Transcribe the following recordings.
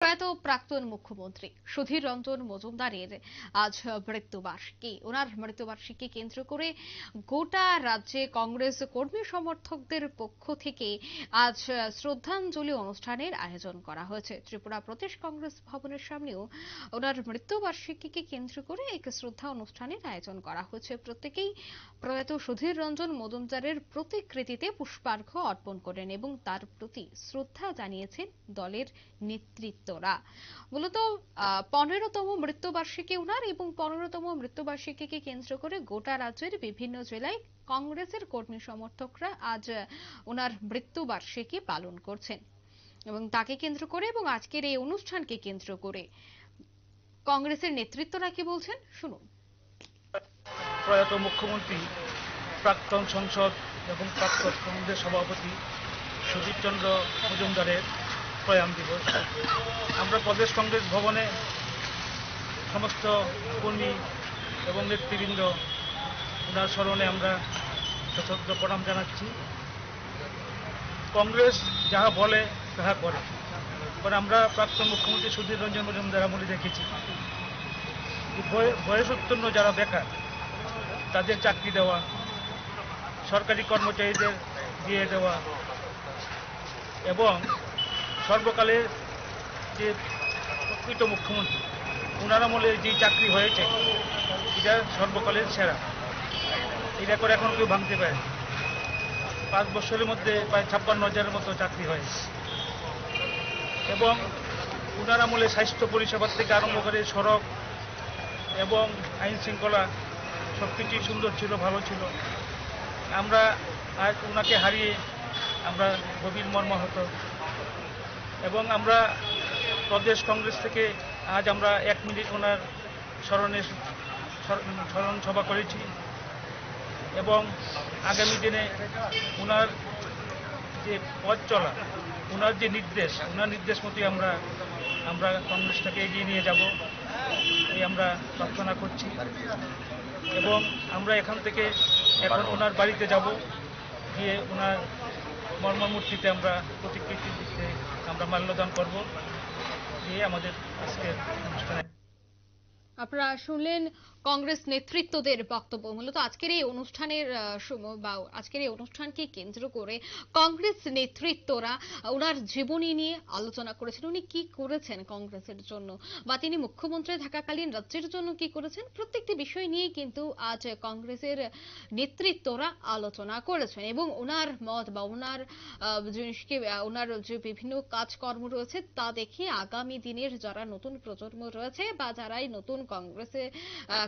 প্রয়াত প্রাক্তন মুখ্যমন্ত্রী সুধীর রঞ্জন মজুমদারের আজ মৃত্যুবার্ষিকী। ওনার মৃত্যুবার্ষিকী কেন্দ্র করে গোটা রাজ্যে কংগ্রেস কর্মী সমর্থকদের পক্ষ থেকে আজ শ্রদ্ধাঞ্জলি অনুষ্ঠানের আয়োজন করা হয়েছে। ত্রিপুরা প্রদেশ কংগ্রেস ভবনের সামনেও ওনার মৃত্যুবার্ষিকীকে কেন্দ্র করে এক শ্রদ্ধা অনুষ্ঠানের আয়োজন করা হয়েছে। প্রত্যেকেই প্রয়াত সুধীর রঞ্জন মজুমদারের প্রতিকৃতিতে পুষ্পার্ঘ্য অর্পণ করেন এবং তার প্রতি শ্রদ্ধা জানিয়েছেন দলের নেতৃত্বরা। মূলত 15তম মৃত্যুবার্ষিকী উনার এবং 15তম মৃত্যুবার্ষিকীকে কেন্দ্র করে গোটা রাজ্যের বিভিন্ন জেলায় কংগ্রেসের কর্মী সমর্থকরা আজ ওনার মৃত্যুবার্ষিকী পালন করছেন এবং তাকে কেন্দ্র করে এবং আজকের এই অনুষ্ঠানকে কেন্দ্র করে কংগ্রেসের নেতৃত্বরা কি বলছেন শুনুন। প্রয়াত মুখ্যমন্ত্রী, প্রাক্তন সংসদ এবং প্রাক্তন কংগ্রেস সভাপতি সুধীর চন্দ্র মজুমদারের প্রয়াণ দিবস। আমরা প্রদেশ কংগ্রেস ভবনে সমস্ত কর্মী এবং নেতৃবৃন্দ ওনার স্মরণে আমরা সশ্রদ্ধ প্রণাম জানাচ্ছি। কংগ্রেস যাহা বলে তাহা করে, কারণ আমরা প্রাক্তন মুখ্যমন্ত্রী সুধীর রঞ্জন মজুমদার আমলে দেখেছি বয়সোত্তীর্ণ যারা বেকার তাদের চাকরি দেওয়া, সরকারি কর্মচারীদের দিয়ে দেওয়া এবং সর্বকালের যে প্রকৃত মুখ্যমন্ত্রী ওনার আমলে যে চাকরি হয়েছে এটা সর্বকালের সেরা। এই রেকর্ড এখন কেউ ভাঙতে পারে। 5 বছরের মধ্যে প্রায় 56,000-এর মতো চাকরি হয়েছে এবং ওনার আমলে স্বাস্থ্য পরিষেবার থেকে আরম্ভ করে সড়ক এবং আইন শৃঙ্খলা সবকিছুই সুন্দর ছিল, ভালো ছিল। আমরা আজ ওনাকে হারিয়ে আমরা গভীর মর্মাহত এবং আমরা প্রদেশ কংগ্রেস থেকে আজ আমরা 1 মিনিট ওনার স্মরণ সভা করেছি এবং আগামী দিনে ওনার যে পথ চলা, ওনার যে নির্দেশ, ওনার নির্দেশ মতোই আমরা কংগ্রেসটাকে এগিয়ে নিয়ে যাব এই আমরা প্রার্থনা করছি এবং আমরা এখান থেকে এখন ওনার বাড়িতে যাব, গিয়ে ওনার মর্মমূর্তিতে আমরা প্রতিকৃতি দিতে আমরা মাল্যদান করব। দিয়ে আমাদের আজকের অনুষ্ঠানে আপনারা শুনলেন কংগ্রেস নেতৃত্বদের বক্তব্য। মূলত আজকের এই অনুষ্ঠানের আজকের এই অনুষ্ঠানকে কেন্দ্র করে কংগ্রেস নেতৃত্বরা ওনার জীবনী নিয়ে আলোচনা করেছেন। উনি কি করেছেন কংগ্রেসের জন্য বা তিনি মুখ্যমন্ত্রী থাকাকালীন রাজ্যের জন্য কি করেছেন, প্রত্যেকটি বিষয় নিয়ে কিন্তু আজ কংগ্রেসের নেতৃত্বরা আলোচনা করেছেন এবং ওনার মত বা ওনার জিনিসকে ওনার যে বিভিন্ন কাজকর্ম রয়েছে তা দেখে আগামী দিনের যারা নতুন প্রজন্ম রয়েছে বা যারাই নতুন কংগ্রেসে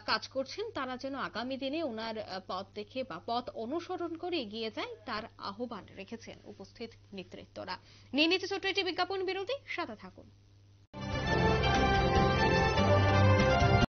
কাজ করছেন তারা যেন আগামী দিনে ওনার পথ দেখে বা পথ অনুসরণ করে এগিয়ে যায় তার আহ্বান রেখেছেন উপস্থিত নেতৃত্বরা। নিয়ে নিচ্ছে ছোট্ট একটি বিজ্ঞাপন বিরতি, সাথে থাকুন।